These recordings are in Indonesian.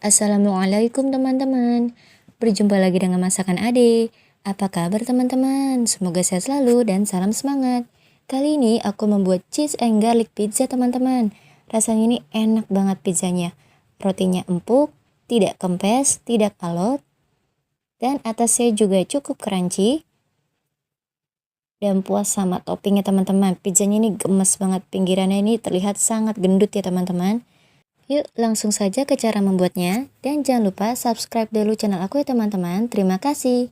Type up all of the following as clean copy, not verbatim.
Assalamualaikum teman-teman. Berjumpa lagi dengan masakan Ade. Apa kabar teman-teman? Semoga sehat selalu dan salam semangat. Kali ini aku membuat cheese and garlic pizza teman-teman. Rasanya ini enak banget pizzanya. Rotinya empuk, tidak kempes, tidak alot, dan atasnya juga cukup crunchy. Dan puas sama toppingnya teman-teman. Pizzanya ini gemes banget, pinggirannya ini terlihat sangat gendut ya teman-teman. Yuk langsung saja ke cara membuatnya, dan jangan lupa subscribe dulu channel aku ya teman-teman. Terima kasih.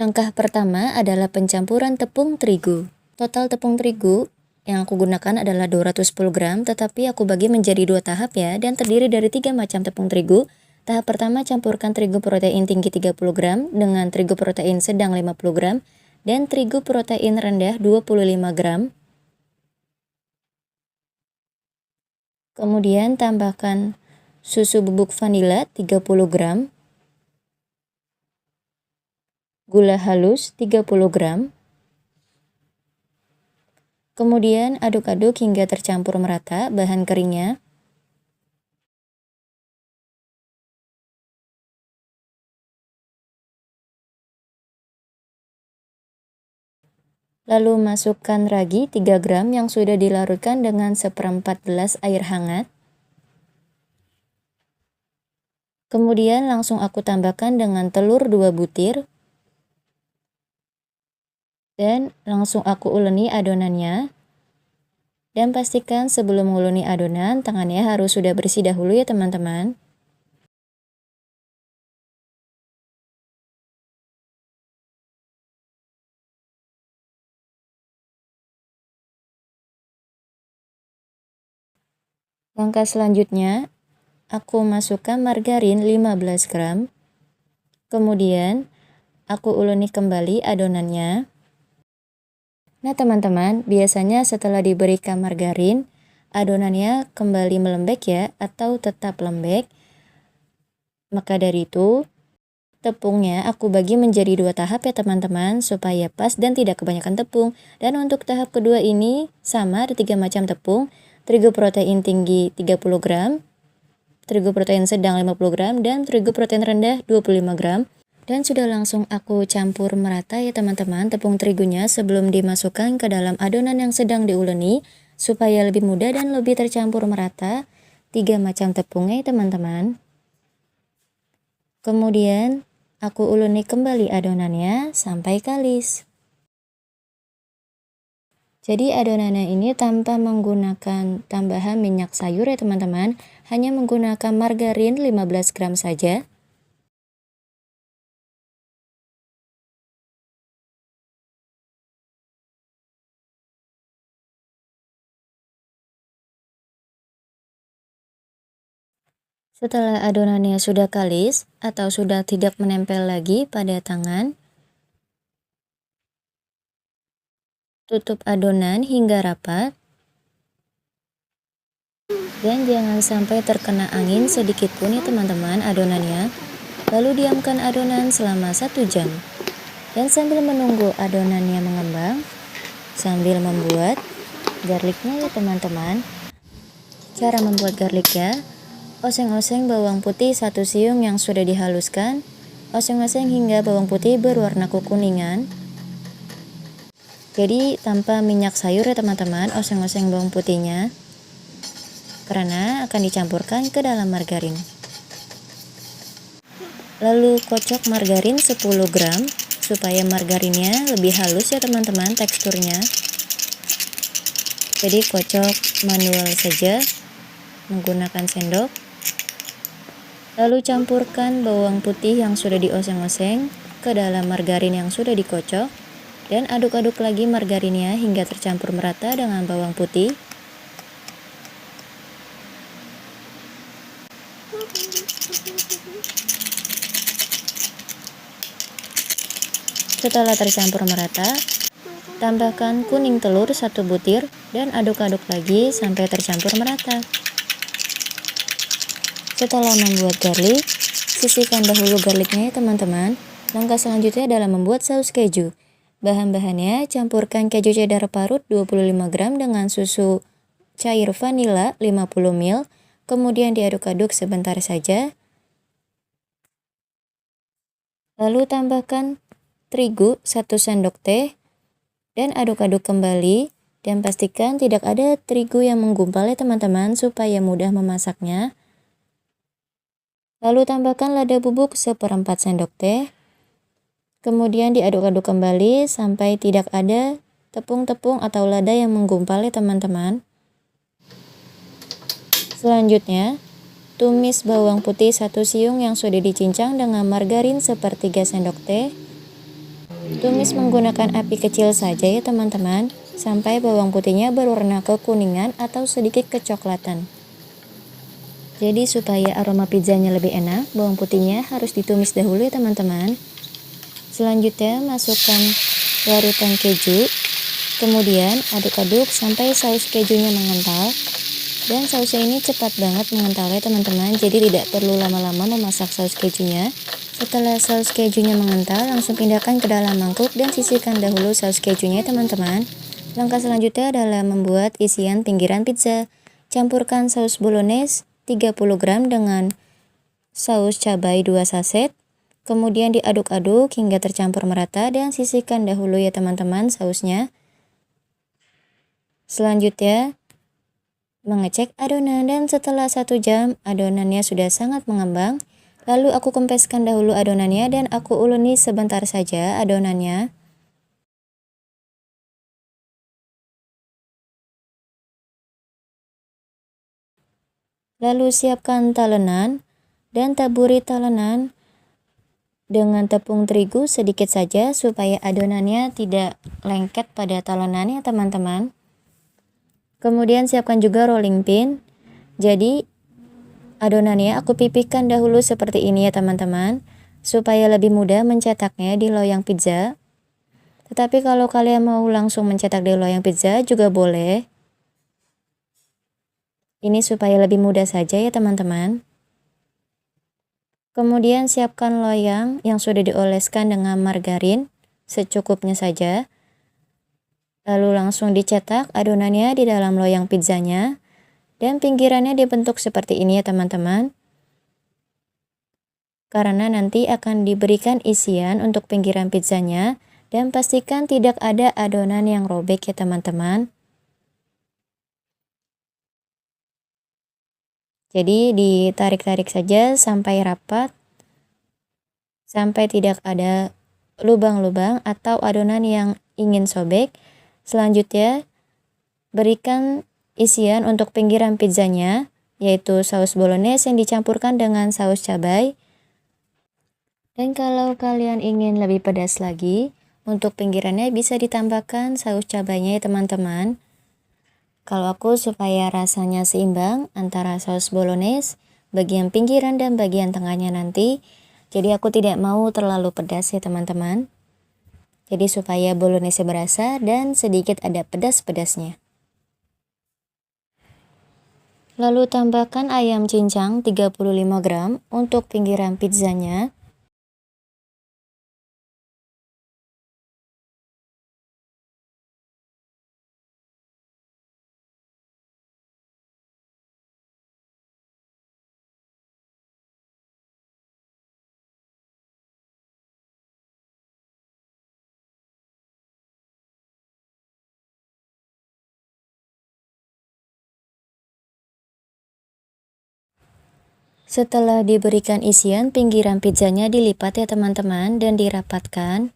Langkah pertama adalah pencampuran tepung terigu. Total tepung terigu yang aku gunakan adalah 210 gram, tetapi aku bagi menjadi dua tahap ya, dan terdiri dari 3 macam tepung terigu. Tahap pertama, campurkan terigu protein tinggi 30 gram dengan terigu protein sedang 50 gram dan terigu protein rendah 25 gram. Kemudian tambahkan susu bubuk vanila 30 gram, gula halus 30 gram. Kemudian aduk-aduk hingga tercampur merata bahan keringnya. Lalu masukkan ragi 3 gram yang sudah dilarutkan dengan seperempat gelas air hangat. Kemudian langsung aku tambahkan dengan telur 2 butir. Dan langsung aku uleni adonannya. Dan pastikan sebelum menguleni adonan, tangannya harus sudah bersih dahulu ya teman-teman. Langkah selanjutnya, aku masukkan margarin 15 gram. Kemudian, aku uleni kembali adonannya. Nah teman-teman, biasanya setelah diberikan margarin, adonannya kembali melembek ya, atau tetap lembek. Maka dari itu, tepungnya aku bagi menjadi dua tahap ya teman-teman, supaya pas dan tidak kebanyakan tepung. Dan untuk tahap kedua ini, sama ada 3 macam tepung. Terigu protein tinggi 30 gram, terigu protein sedang 50 gram, dan terigu protein rendah 25 gram. Dan sudah langsung aku campur merata ya teman-teman tepung terigunya sebelum dimasukkan ke dalam adonan yang sedang diuleni, supaya lebih mudah dan lebih tercampur merata 3 macam tepungnya ya teman-teman. Kemudian aku uleni kembali adonannya sampai kalis. Jadi adonannya ini tanpa menggunakan tambahan minyak sayur ya teman-teman, hanya menggunakan margarin 15 gram saja. Setelah adonannya sudah kalis atau sudah tidak menempel lagi pada tangan, tutup adonan hingga rapat. Dan jangan sampai terkena angin sedikit pun ya teman-teman adonannya. Lalu diamkan adonan selama 1 jam. Dan sambil menunggu adonannya mengembang, sambil membuat garlicnya ya teman-teman. Cara membuat garlicnya, oseng-oseng bawang putih 1 siung yang sudah dihaluskan. Oseng-oseng hingga bawang putih berwarna kekuningan. Jadi tanpa minyak sayur ya teman-teman, oseng-oseng bawang putihnya, karena akan dicampurkan ke dalam margarin. Lalu kocok margarin 10 gram supaya margarinnya lebih halus ya teman-teman teksturnya. Jadi kocok manual saja menggunakan sendok. Lalu campurkan bawang putih yang sudah dioseng-oseng ke dalam margarin yang sudah dikocok. Dan aduk-aduk lagi margarinnya hingga tercampur merata dengan bawang putih. Setelah tercampur merata, tambahkan kuning telur 1 butir dan aduk-aduk lagi sampai tercampur merata. Setelah membuat garlic, sisihkan dahulu garlicnya ya teman-teman. Langkah selanjutnya adalah membuat saus keju. Bahan-bahannya, campurkan keju cheddar parut 25 gram dengan susu cair vanila 50 ml, kemudian diaduk-aduk sebentar saja. Lalu tambahkan terigu 1 sendok teh dan aduk-aduk kembali, dan pastikan tidak ada terigu yang menggumpal ya teman-teman supaya mudah memasaknya. Lalu tambahkan lada bubuk 1/4 sendok teh. Kemudian diaduk-aduk kembali sampai tidak ada tepung-tepung atau lada yang menggumpal ya teman-teman. Selanjutnya, tumis bawang putih 1 siung yang sudah dicincang dengan margarin 1/3 sendok teh. Tumis menggunakan api kecil saja ya teman-teman, sampai bawang putihnya berwarna kekuningan atau sedikit kecoklatan. Jadi supaya aroma pizzanya lebih enak, bawang putihnya harus ditumis dahulu ya teman-teman. Selanjutnya masukkan larutan keju, kemudian aduk-aduk sampai saus kejunya mengental. Dan sausnya ini cepat banget mengental ya teman-teman, jadi tidak perlu lama-lama memasak saus kejunya. Setelah saus kejunya mengental, langsung pindahkan ke dalam mangkuk dan sisihkan dahulu saus kejunya teman-teman. Langkah selanjutnya adalah membuat isian pinggiran pizza. Campurkan saus bolognese 30 gram dengan saus cabai 2 saset. Kemudian diaduk-aduk hingga tercampur merata dan sisihkan dahulu ya teman-teman sausnya. Selanjutnya, mengecek adonan, dan setelah 1 jam adonannya sudah sangat mengembang. Lalu aku kempeskan dahulu adonannya dan aku uleni sebentar saja adonannya. Lalu siapkan talenan dan taburi talenan dengan tepung terigu sedikit saja supaya adonannya tidak lengket pada talenannya teman-teman. Kemudian siapkan juga rolling pin. Jadi adonannya aku pipihkan dahulu seperti ini ya teman-teman, supaya lebih mudah mencetaknya di loyang pizza. Tetapi kalau kalian mau langsung mencetak di loyang pizza juga boleh. Ini supaya lebih mudah saja ya teman-teman. Kemudian siapkan loyang yang sudah dioleskan dengan margarin secukupnya saja. Lalu langsung dicetak adonannya di dalam loyang pizzanya. Dan pinggirannya dibentuk seperti ini ya teman-teman. Karena nanti akan diberikan isian untuk pinggiran pizzanya. Dan pastikan tidak ada adonan yang robek ya teman-teman. Jadi ditarik-tarik saja sampai rapat, sampai tidak ada lubang-lubang atau adonan yang ingin sobek. Selanjutnya, berikan isian untuk pinggiran pizzanya, yaitu saus bolognese yang dicampurkan dengan saus cabai. Dan kalau kalian ingin lebih pedas lagi, untuk pinggirannya bisa ditambahkan saus cabainya ya teman-teman. Kalau aku supaya rasanya seimbang antara saus bolognese, bagian pinggiran dan bagian tengahnya nanti. Jadi aku tidak mau terlalu pedas ya teman-teman. Jadi supaya bolognese berasa dan sedikit ada pedas-pedasnya. Lalu tambahkan ayam cincang 35 gram untuk pinggiran pizzanya. Setelah diberikan isian, pinggiran pizzanya dilipat ya teman-teman dan dirapatkan.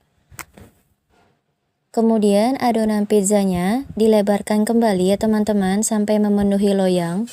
Kemudian adonan pizzanya dilebarkan kembali ya teman-teman sampai memenuhi loyang.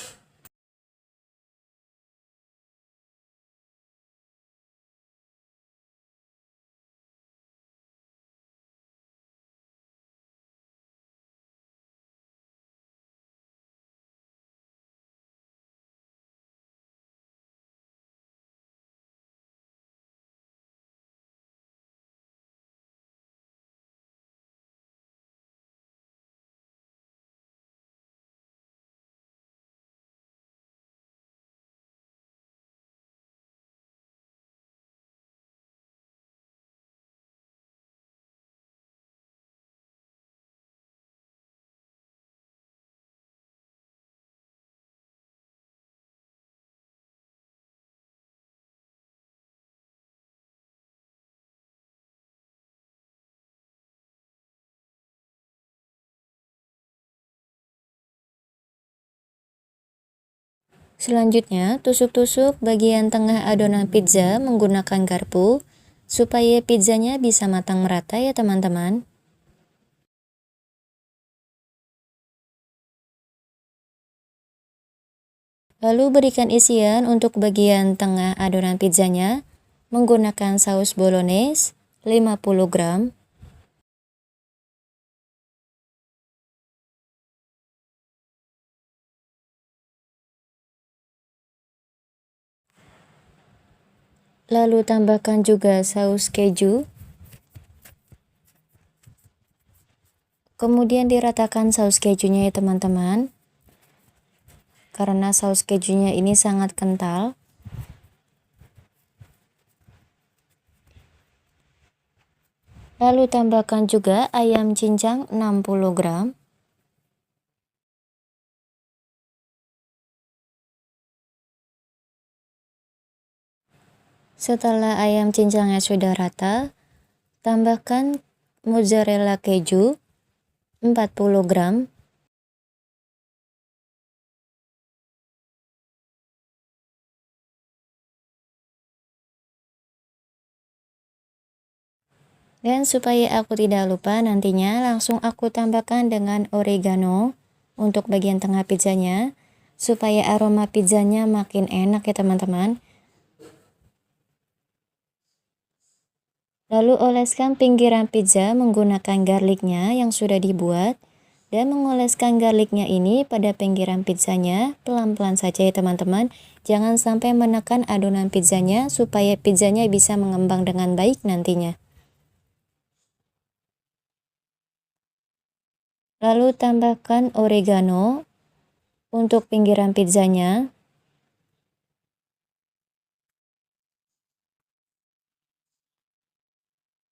Selanjutnya, tusuk-tusuk bagian tengah adonan pizza menggunakan garpu supaya pizzanya bisa matang merata ya teman-teman. Lalu berikan isian untuk bagian tengah adonan pizzanya menggunakan saus bolognese 50 gram. Lalu tambahkan juga saus keju. Kemudian diratakan saus kejunya ya teman-teman. Karena saus kejunya ini sangat kental. Lalu tambahkan juga ayam cincang 60 gram. Setelah ayam cincangnya sudah rata, tambahkan mozzarella keju 40 gram. Dan supaya aku tidak lupa nantinya langsung aku tambahkan dengan oregano untuk bagian tengah pizzanya supaya aroma pizzanya makin enak ya teman-teman. Lalu oleskan pinggiran pizza menggunakan garlicnya yang sudah dibuat dan mengoleskan garlicnya ini pada pinggiran pizzanya pelan-pelan saja ya teman-teman. Jangan sampai menekan adonan pizzanya supaya pizzanya bisa mengembang dengan baik nantinya. Lalu tambahkan oregano untuk pinggiran pizzanya.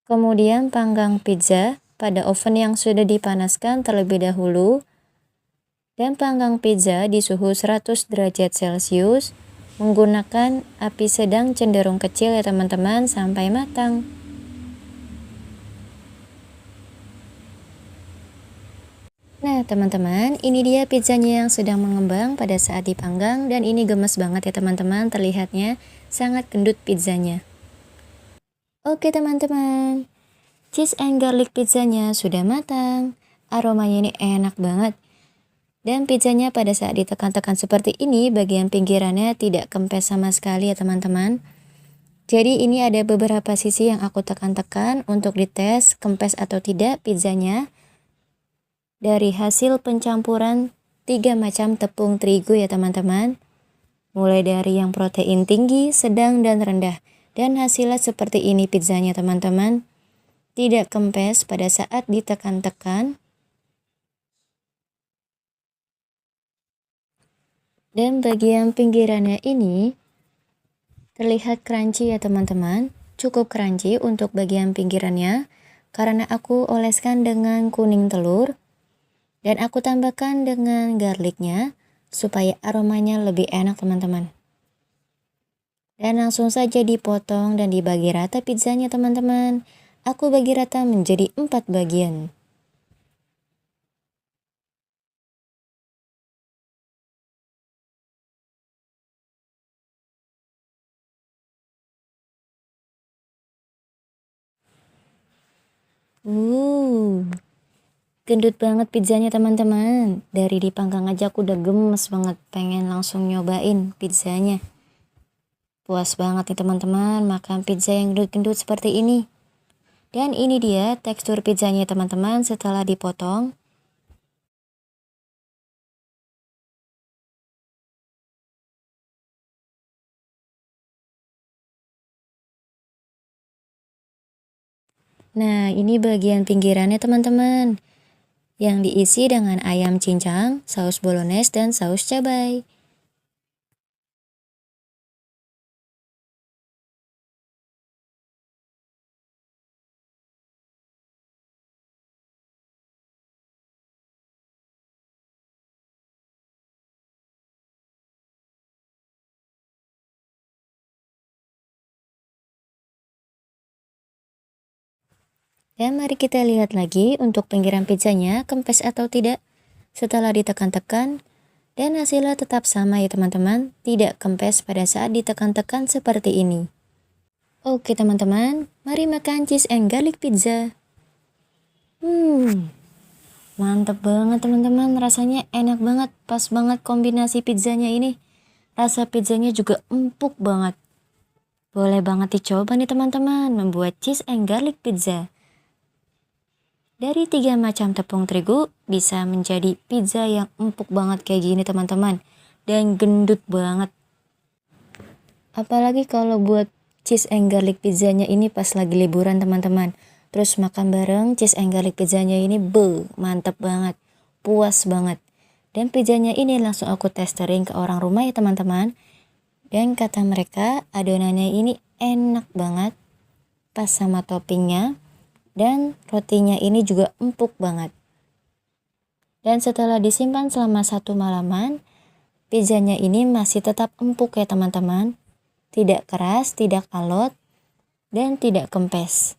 Kemudian panggang pizza pada oven yang sudah dipanaskan terlebih dahulu. Dan panggang pizza di suhu 100 derajat Celcius menggunakan api sedang cenderung kecil ya teman-teman sampai matang. Nah teman-teman, ini dia pizzanya yang sedang mengembang pada saat dipanggang dan ini gemes banget ya teman-teman, terlihatnya sangat gendut pizzanya. Oke teman-teman, cheese and garlic pizzanya sudah matang, aromanya ini enak banget. Dan pizzanya pada saat ditekan-tekan seperti ini, bagian pinggirannya tidak kempes sama sekali ya teman-teman. Jadi ini ada beberapa sisi yang aku tekan-tekan untuk dites kempes atau tidak pizzanya. Dari hasil pencampuran 3 macam tepung terigu ya teman-teman. Mulai dari yang protein tinggi, sedang, dan rendah. Dan hasilnya seperti ini pizzanya teman-teman. Tidak kempes pada saat ditekan-tekan. Dan bagian pinggirannya ini terlihat crunchy ya teman-teman. Cukup crunchy untuk bagian pinggirannya. Karena aku oleskan dengan kuning telur. Dan aku tambahkan dengan garlicnya. Supaya aromanya lebih enak teman-teman. Dan langsung saja dipotong dan dibagi rata pizzanya teman-teman. Aku bagi rata menjadi 4 bagian. Gendut banget pizzanya teman-teman. Dari dipanggang aja aku udah gemes banget. Pengen langsung nyobain pizzanya. Puas banget nih teman-teman makan pizza yang gendut-gendut seperti ini. Dan ini dia tekstur pizzanya teman-teman setelah dipotong. Nah ini bagian pinggirannya teman-teman. Yang diisi dengan ayam cincang, saus bolognese, dan saus cabai. Dan mari kita lihat lagi untuk pinggiran pizzanya kempes atau tidak. Setelah ditekan-tekan, Dan hasilnya tetap sama ya teman-teman, tidak kempes pada saat ditekan-tekan seperti ini. Oke teman-teman, mari makan cheese and garlic pizza. Mantap banget teman-teman, rasanya enak banget, pas banget kombinasi pizzanya ini. Rasa pizzanya juga empuk banget. Boleh banget dicoba nih teman-teman, membuat cheese and garlic pizza. Dari 3 macam tepung terigu bisa menjadi pizza yang empuk banget kayak gini teman-teman. Dan gendut banget. Apalagi kalau buat cheese and garlic pizzanya ini pas lagi liburan teman-teman. Terus makan bareng cheese and garlic pizzanya ini mantap banget. Puas banget. Dan pizzanya ini langsung aku testerin ke orang rumah ya teman-teman. Dan kata mereka adonannya ini enak banget. Pas sama toppingnya. Dan rotinya ini juga empuk banget. Dan setelah disimpan selama 1 malaman, pizzanya ini masih tetap empuk ya teman-teman. Tidak keras, tidak alot, dan tidak kempes.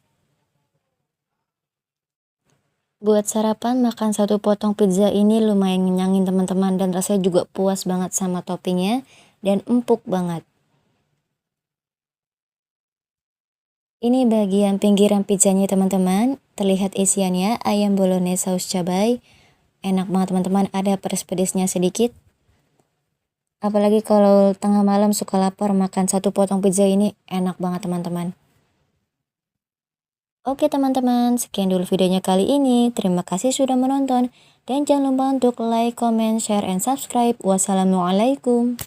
Buat sarapan makan 1 potong pizza ini lumayan ngenyangin teman-teman, dan rasanya juga puas banget sama toppingnya dan empuk banget. Ini bagian pinggiran pizzanya teman-teman, terlihat isiannya ayam bolognese saus cabai. Enak banget teman-teman, ada pedes-pedesnya sedikit. Apalagi kalau tengah malam suka lapar, makan 1 potong pizza ini enak banget teman-teman. Oke teman-teman, sekian dulu videonya kali ini. Terima kasih sudah menonton. Dan jangan lupa untuk like, comment, share, and subscribe. Wassalamualaikum.